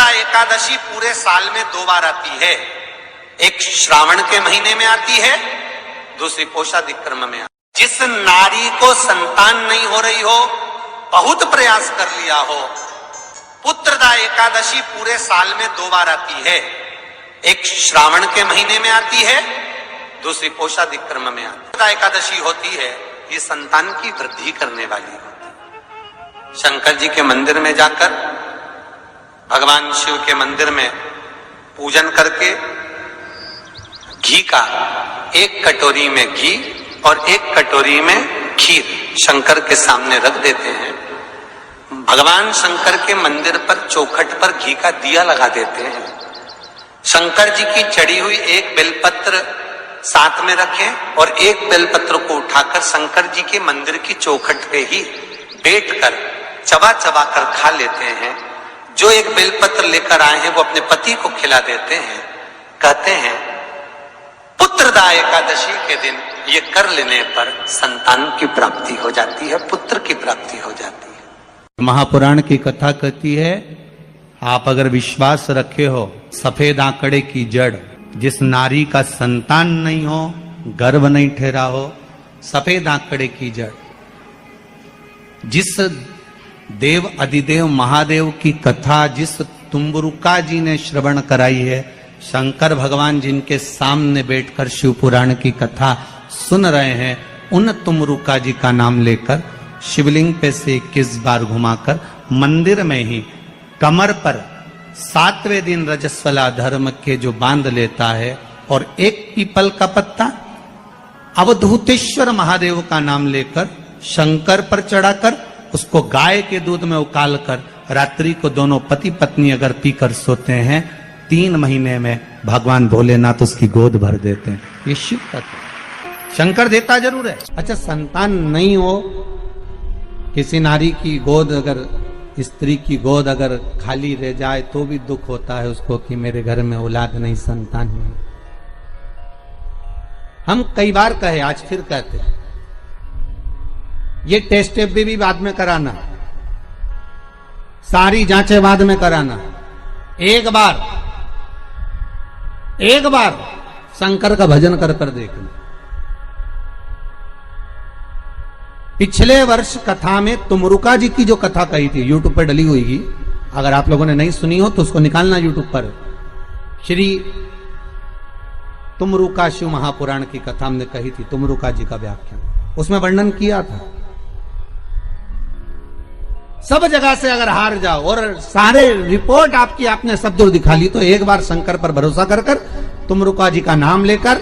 पुत्रदा एकादशी पूरे साल में 2 बार आती है। एक श्रावण के महीने में आती है, दूसरी पोषादिक क्रम में। जिस नारी को संतान नहीं हो रही हो, बहुत प्रयास कर लिया हो, पुत्रदा एकादशी पूरे साल में 2 बार आती है। एक श्रावण के महीने में आती है, दूसरी पोषादिक क्रम में आती है। पुत्रदा एकादशी होती है, ये संतान की वृद्धि करने वाली होती है। शंकर जी के मंदिर में जाकर, भगवान शिव के मंदिर में पूजन करके घी का 1 कटोरी में घी और 1 कटोरी में खीर शंकर के सामने रख देते हैं। भगवान शंकर के मंदिर पर चौखट पर घी का दिया लगा देते हैं। शंकर जी की चढ़ी हुई 1 बेलपत्र साथ में रखें और 1 बेलपत्र को उठाकर शंकर जी के मंदिर की चौखट पे ही बैठकर चबा चबा कर खा लेते हैं। जो 1 बेलपत्र लेकर आए हैं वो अपने पति को खिला देते हैं। कहते हैं पुत्रदा एकादशी के दिन ये कर लेने पर संतान की प्राप्ति हो जाती है, पुत्र की प्राप्ति हो जाती है। महापुराण की कथा कहती है, आप अगर विश्वास रखे हो, सफेद आंकड़े की जड़, जिस नारी का संतान नहीं हो, गर्भ नहीं ठहरा हो, सफेद आंकड़े की जड़, जिस देव अधिदेव महादेव की कथा जिस तुम्बरुका जी ने श्रवण कराई है, शंकर भगवान जिनके सामने बैठकर शिव पुराण की कथा सुन रहे हैं, उन तुम्बरुका जी का नाम लेकर शिवलिंग पे से 21 बार घुमाकर मंदिर में ही कमर पर 7वें दिन रजस्वला धर्म के जो बांध लेता है और 1 पीपल का पत्ता अवधूतेश्वर महादेव का नाम लेकर शंकर पर चढ़ाकर उसको गाय के दूध में उकाल कर रात्रि को दोनों पति पत्नी अगर पीकर सोते हैं, 3 महीने में भगवान भोलेनाथ उसकी गोद भर देते हैं। ये शिव तत्व। शंकर देता जरूर है। अच्छा, संतान नहीं हो, किसी नारी की गोद अगर, स्त्री की गोद अगर खाली रह जाए तो भी दुख होता है उसको कि मेरे घर में औलाद नहीं, संतान नहीं। हम कई बार कहे, आज फिर कहते हैं, ये टेस्ट भी बाद में कराना, सारी जांचें बाद में कराना। एक बार शंकर का भजन कर कर देखना। पिछले वर्ष कथा में तुमरुका जी की जो कथा कही थी, यूट्यूब पर डली हुई, अगर आप लोगों ने नहीं सुनी हो तो उसको निकालना यूट्यूब पर। श्री तुमरुका शिव महापुराण की कथा हमने कही थी, तुमरुका जी का व्याख्यान, उसमें वर्णन किया था। सब जगह से अगर हार जाओ और सारे रिपोर्ट आपकी आपने सब दूर दिखा ली, तो एक बार शंकर पर भरोसा कर कर तुमरुका जी का नाम लेकर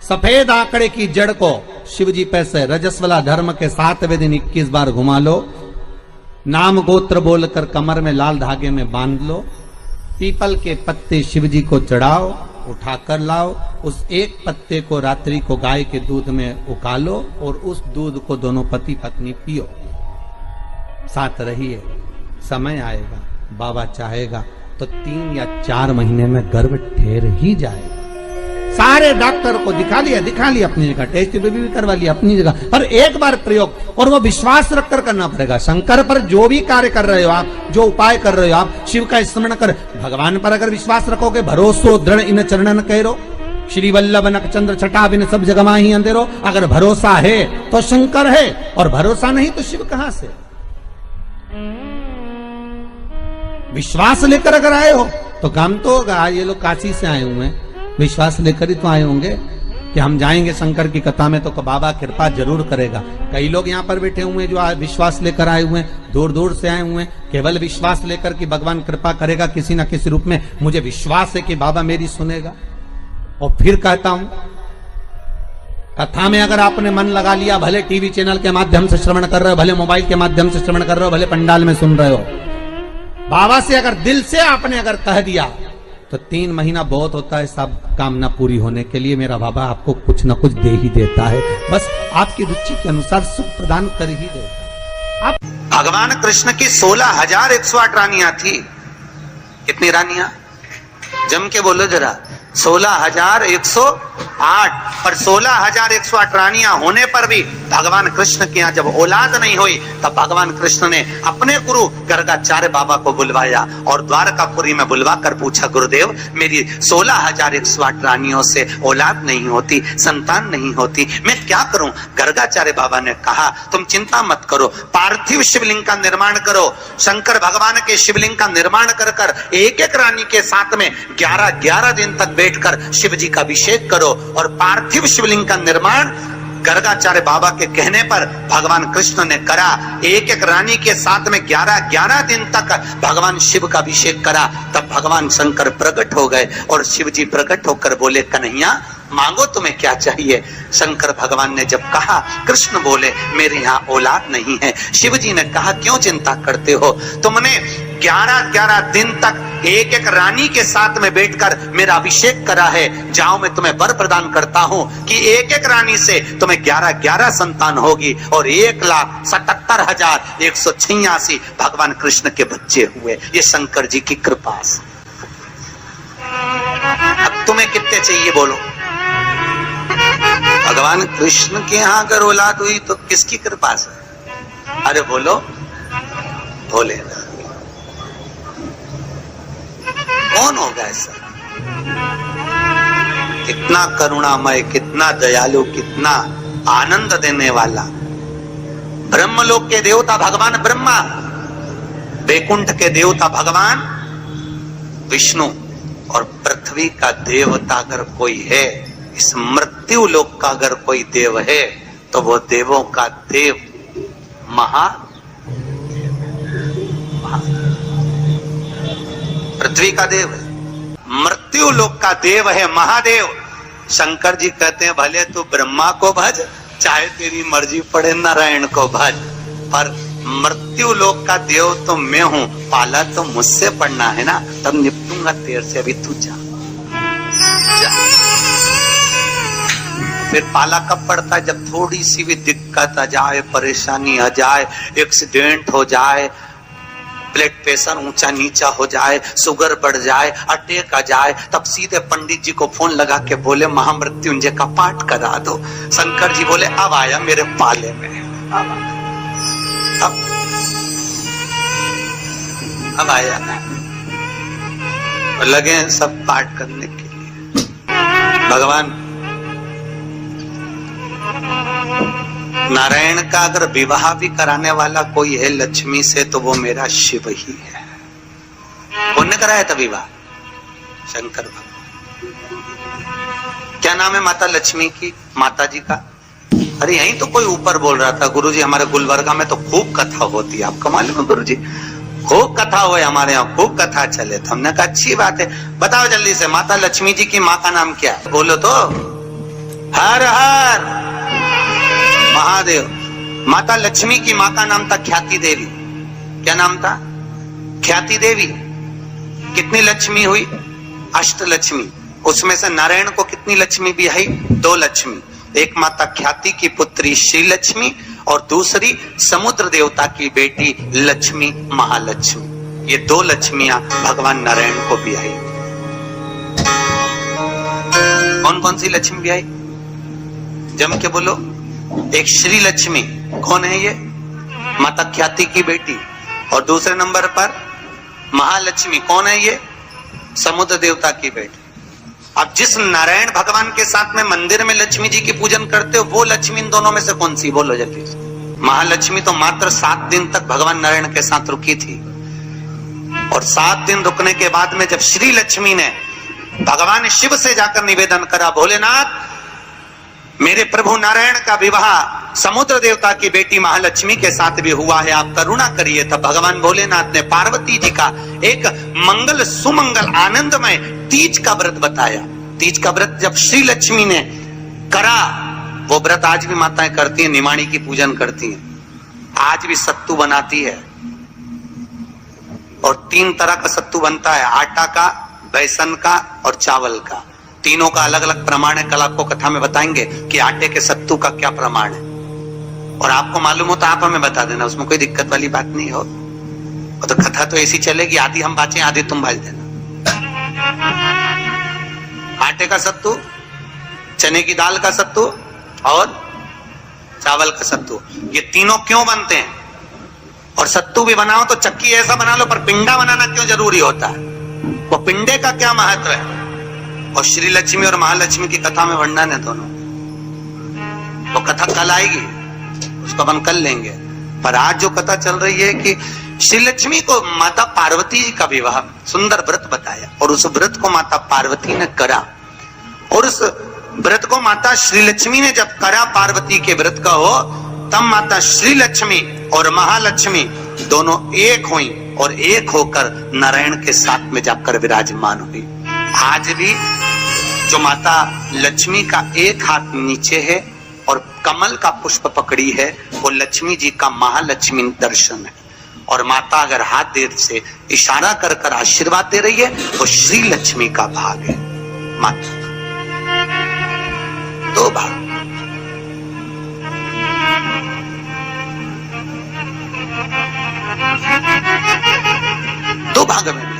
सफेद आंकड़े की जड़ को शिव जी पे से रजस्वला धर्म के 7वें दिन 21 बार घुमा लो, नाम गोत्र बोलकर कमर में लाल धागे में बांध लो, पीपल के पत्ते शिव जी को चढ़ाओ, उठाकर लाओ, उस 1 पत्ते को रात्रि को गाय के दूध में उकालो और उस दूध को दोनों पति पत्नी पियो, साथ रहिए। समय आएगा, बाबा चाहेगा तो 3 या 4 महीने में गर्भ ठहर ही जाएगा। सारे डॉक्टर को दिखा लिया अपनी जगह, टेस्ट भी करवा लिया अपनी जगह, पर एक बार प्रयोग, और वो विश्वास रखकर करना पड़ेगा। शंकर पर जो भी कार्य कर रहे हो आप, जो उपाय कर रहे हो आप, शिव का स्मरण कर, भगवान पर अगर विश्वास रखोगे, भरोसो दृढ़ इन चरणन कहो, श्री वल्लभ नक चंद्र छटा बिन सब जगमा ही अंधेरो। अगर भरोसा है तो शंकर है, और भरोसा नहीं तो शिव कहां से। विश्वास लेकर अगर आए हो तो काम तो होगा। ये लोग काशी से आए हुए हैं, विश्वास लेकर ही तो आए होंगे कि हम जाएंगे शंकर की कथा में तो बाबा कृपा जरूर करेगा। कई लोग यहाँ पर बैठे हुए हैं जो विश्वास लेकर आए हुए हैं, दूर दूर से आए हुए हैं, केवल विश्वास लेकर कि भगवान कृपा करेगा किसी ना किसी रूप में, मुझे विश्वास है कि बाबा मेरी सुनेगा। और फिर कहता हूं, कथा में अगर आपने मन लगा लिया, भले टीवी चैनल के माध्यम से श्रवण कर रहे हो, भले मोबाइल के माध्यम से श्रवण कर रहे हो, भले पंडाल में सुन रहे हो, बाबा से अगर दिल से आपने अगर कह दिया तो 3 महीना बहुत होता है सब कामना पूरी होने के लिए। मेरा बाबा आपको कुछ ना कुछ दे ही देता है, बस आपकी रुचि के अनुसार सुख प्रदान कर ही देता है। भगवान कृष्ण की 16,108 रानियां थी। कितनी रानियां? जम के बोलो जरा। 16,108 8 पर 16,108 रानियां होने पर भी भगवान कृष्ण के यहाँ जब औलाद नहीं हुई तब भगवान कृष्ण ने अपने गुरु गर्गाचार्य बाबा को बुलवाया और द्वारकापुरी में बुलवा कर पूछा, गुरुदेव मेरी 16,108 रानियों से औलाद नहीं होती, संतान नहीं होती, मैं क्या करूं? गर्गाचार्य बाबा ने कहा, तुम चिंता मत करो, पार्थिव शिवलिंग का निर्माण करो। शंकर भगवान के शिवलिंग का निर्माण कर कर एक एक रानी के साथ में 11-11 दिन तक बैठकर शिव जी का अभिषेक करो। और पार्थिव शिवलिंग का निर्माण गर्गाचार्य बाबा के कहने पर भगवान कृष्ण ने करा। एक एक रानी के साथ में 11-11 दिन तक भगवान शिव का अभिषेक करा। तब भगवान शंकर प्रकट हो गए और शिव जी प्रकट होकर बोले, कन्हैया मांगो तुम्हें क्या चाहिए? शंकर भगवान ने जब कहा, कृष्ण बोले मेरे यहाँ औलाद नहीं है। शिव जी ने कहा, क्यों चिंता करते हो? तुमने 11-11 दिन तक एक एक रानी के साथ में बैठकर मेरा अभिषेक करा है। जाओ मैं तुम्हें वर प्रदान करता हूं कि एक एक रानी से तुम्हें 11-11 संतान होगी और 1,77,186 भगवान कृष्ण के बच्चे हुए। ये शंकर जी की कृपा से। अब तुम्हें कितने चाहिए बोलो? भगवान कृष्ण के यहाँ अगर औलाद हुई तो किसकी कृपा से? अरे बोलो, बोले ना। कौन होगा ऐसा? कितना करुणामय, कितना दयालु, कितना आनंद देने वाला। ब्रह्मलोक के देवता भगवान ब्रह्मा, वैकुंठ के देवता भगवान विष्णु और पृथ्वी का देवता अगर कोई है, इस मृत्यु लोक का अगर कोई देव है तो वो देवों का देव पृथ्वी का देव है, मृत्यु लोक का देव है महादेव। शंकर जी कहते हैं, भले तू ब्रह्मा को भज, चाहे तेरी मर्जी पड़े नारायण को भज, पर मृत्यु लोक का देव तो मैं हूं, पाला तो मुझसे पड़ना है ना, तब निपटूंगा तेरे से। अभी तू जा। फिर पाला कब पड़ता है? जब थोड़ी सी भी दिक्कत आ जाए, परेशानी आ जाए, एक्सीडेंट हो जाए, ब्लड प्रेशर ऊंचा नीचा हो जाए, शुगर बढ़ जाए, अटैक आ जाए, तब सीधे पंडित जी को फोन लगा के बोले महामृत्युंजय का पाठ करा दो। शंकर जी बोले अब आया मेरे पाले में, अब आया। और लगे सब पाठ करने के लिए। भगवान नारायण का अगर विवाह भी कराने वाला कोई है लक्ष्मी से तो वो मेरा शिव ही है। कौन ने कराया था विवाह? शंकर भगवान। क्या नाम है माता लक्ष्मी की, माता जी का? अरे यहीं तो कोई ऊपर बोल रहा था, गुरुजी हमारे गुलबर्गा में तो खूब कथा होती है, आपको मालूम है गुरुजी? खूब कथा हुए हमारे यहाँ, खूब कथा चले। तो हमने कहा अच्छी बात है, बताओ जल्दी से माता लक्ष्मी जी की माँ का नाम क्या है? बोलो तो। हर हर महादेव। माता लक्ष्मी की माँ का नाम था ख्याति देवी। क्या नाम था? ख्याति देवी। कितनी लक्ष्मी हुई? अष्टलक्ष्मी। उसमें से नारायण को कितनी लक्ष्मी भी आई? 2 लक्ष्मी। एक माता ख्याति की पुत्री श्री लक्ष्मी और दूसरी समुद्र देवता की बेटी लक्ष्मी महालक्ष्मी। ये 2 लक्ष्मियां भगवान नारायण को भी आई। कौन कौन सी लक्ष्मी भी आई? जम के बोलो। एक श्री लक्ष्मी, कौन है ये? माता ख्याति की बेटी। और दूसरे नंबर पर महालक्ष्मी, कौन है ये? समुद्र देवता की बेटी। अब जिस नारायण भगवान के साथ में मंदिर में लक्ष्मी जी की पूजन करते हो, वो लक्ष्मी इन दोनों में से कौन सी? बोलो जल्दी। महालक्ष्मी तो मात्र 7 दिन तक भगवान नारायण के साथ रुकी थी और 7 दिन रुकने के बाद में जब श्री लक्ष्मी ने भगवान शिव से जाकर निवेदन करा, भोलेनाथ मेरे प्रभु नारायण का विवाह समुद्र देवता की बेटी महालक्ष्मी के साथ भी हुआ है, आप करुणा करिए। तब भगवान भोलेनाथ ने पार्वती जी का एक मंगल सुमंगल आनंदमय तीज का व्रत बताया। तीज का व्रत जब श्री लक्ष्मी ने करा, वो व्रत आज भी माताएं करती हैं, निमाणी की पूजन करती हैं। आज भी सत्तू बनाती है और 3 तरह का सत्तू बनता है, आटा का, बेसन का और चावल का। तीनों का अलग अलग प्रमाण है। कल आपको कथा में बताएंगे कि आटे के सत्तू का क्या प्रमाण है, और आपको मालूम हो तो आप हमें बता देना, उसमें कोई दिक्कत वाली बात नहीं हो। तो कथा तो ऐसी चलेगी, आधी हम बाँचे आधी तुम बाज देना। आटे का सत्तू, चने की दाल का सत्तू और चावल का सत्तू, ये तीनों क्यों बनते हैं? और सत्तू भी बनाओ तो चक्की ऐसा बना लो, पर पिंडा बनाना क्यों जरूरी होता है? वो पिंडे का क्या महत्व है? और श्री लक्ष्मी और महालक्ष्मी की कथा में वर्णन है दोनों। वो कथा कल आएगी, उसको अपन कल लेंगे। पर आज जो कथा चल रही है कि श्री लक्ष्मी को माता पार्वती जी का विवाह सुंदर व्रत बताया, और उस व्रत को माता पार्वती ने करा। और उस व्रत को माता श्री लक्ष्मी ने जब करा, पार्वती के व्रत का हो, तब माता श्री लक्ष्मी और महालक्ष्मी दोनों एक हुई और एक होकर नारायण के साथ में जाकर विराजमान हुई। आज भी जो माता लक्ष्मी का एक हाथ नीचे है और कमल का पुष्प पकड़ी है, वो लक्ष्मी जी का महालक्ष्मी दर्शन है। और माता अगर हाथ देर से इशारा कर कर आशीर्वाद दे रही है, वो श्री लक्ष्मी का भाग है। माता दो भाग, दो भाग में भी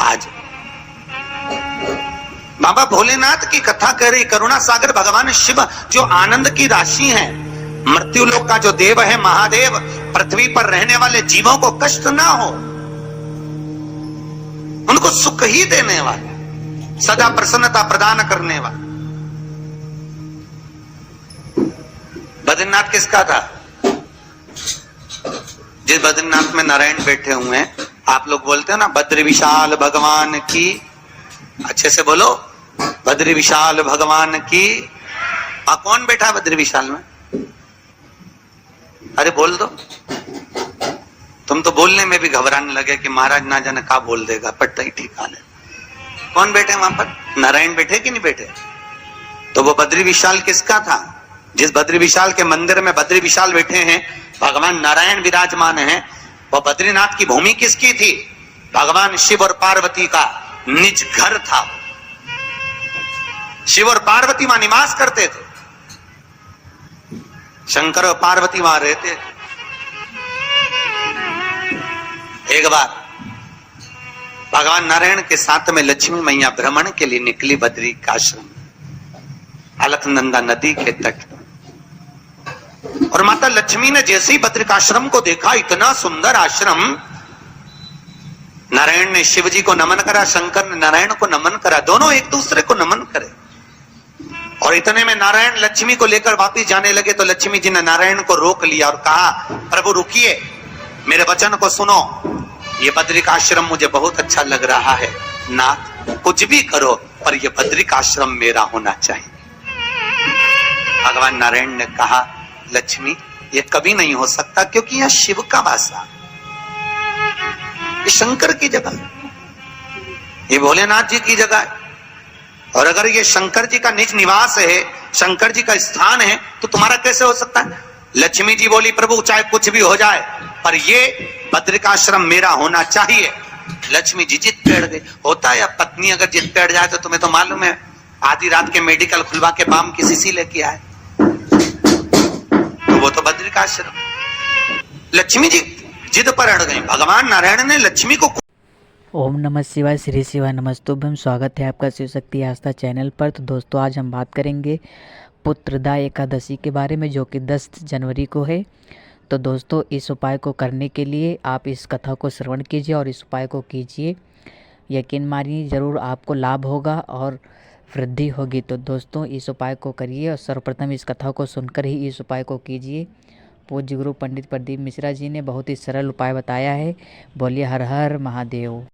आज बाबा भोलेनाथ की कथा कर रही करुणा सागर भगवान शिव जो आनंद की राशि हैं, मृत्यु लोक का जो देव है महादेव, पृथ्वी पर रहने वाले जीवों को कष्ट ना हो, उनको सुख ही देने वाले, सदा प्रसन्नता प्रदान करने वाले। बद्रीनाथ किसका था? जिस बद्रीनाथ में नारायण बैठे हुए हैं, आप लोग बोलते हो ना बद्री विशाल भगवान की, अच्छे से बोलो, बद्री विशाल भगवान की। कौन बैठा बद्री विशाल में? अरे बोल दो। तुम तो बोलने में भी घबराने लगे कि महाराज ना जाने क्या बोल देगा, पट्टा ही ठिकाने है। कौन बैठे वहां पर? नारायण बैठे कि नहीं बैठे? तो वो बद्री विशाल किसका था? जिस बद्री विशाल के मंदिर में बद्री विशाल बैठे हैं, भगवान नारायण विराजमान हैं, वो बद्रीनाथ की भूमि किसकी थी? भगवान शिव और पार्वती का निज घर था। शिव और पार्वती वहां निवास करते थे, शंकर और पार्वती वहां रहते थे। एक बार भगवान नारायण के साथ में लक्ष्मी मैया भ्रमण के लिए निकली बद्री का आश्रम, अलकनंदा नदी के तट पर। और माता लक्ष्मी ने जैसे ही बद्रिकाश्रम को देखा, इतना सुंदर आश्रम, नारायण ने शिव जी को नमन करा, शंकर ने नारायण को नमन करा, दोनों एक दूसरे को नमन करे। और इतने में नारायण लक्ष्मी को लेकर वापिस जाने लगे तो लक्ष्मी जी ने नारायण को रोक लिया और कहा, प्रभु रुकिए, मेरे वचन को सुनो, ये बद्रिकाश्रम मुझे बहुत अच्छा लग रहा है, नाथ कुछ भी करो पर ये बद्रिकाश्रम मेरा होना चाहिए। भगवान नारायण ने कहा, लक्ष्मी ये कभी नहीं हो सकता, क्योंकि यह शिव का वासा, ये शंकर की जगह, ये भोलेनाथ जी की जगह है। और अगर ये शंकर जी का निज निवास है, शंकर जी का स्थान है, तो तुम्हारा कैसे हो सकता है? लक्ष्मी जी बोली, प्रभु चाहे कुछ भी हो जाए पर ये बद्रिकाश्रम मेरा होना चाहिए। लक्ष्मी जी जिद बैठ गई। होता है, अब पत्नी अगर जिद बैठ जाए तो तुम्हें तो मालूम है, आधी रात के मेडिकल खुलवा के बाम की शीशी लेके आए, तो वो तो बद्रिकाश्रम। लक्ष्मी जी जिद पर अड़ गई। भगवान नारायण ने लक्ष्मी को ओम नमः शिवाय, श्री शिवाय नमस्तुभ्यम। स्वागत है आपका शिव शक्ति आस्था चैनल पर। तो दोस्तों आज हम बात करेंगे पुत्रदा एकादशी के बारे में, जो कि 10 जनवरी को है। तो दोस्तों इस उपाय को करने के लिए आप इस कथा को श्रवण कीजिए और इस उपाय को कीजिए, यकीन मानिए ज़रूर आपको लाभ होगा और वृद्धि होगी। तो दोस्तों इस उपाय को करिए और सर्वप्रथम इस कथा को सुनकर ही इस उपाय को कीजिए। पूज्य गुरु पंडित प्रदीप मिश्रा जी ने बहुत ही सरल उपाय बताया है। बोलिए हर हर महादेव।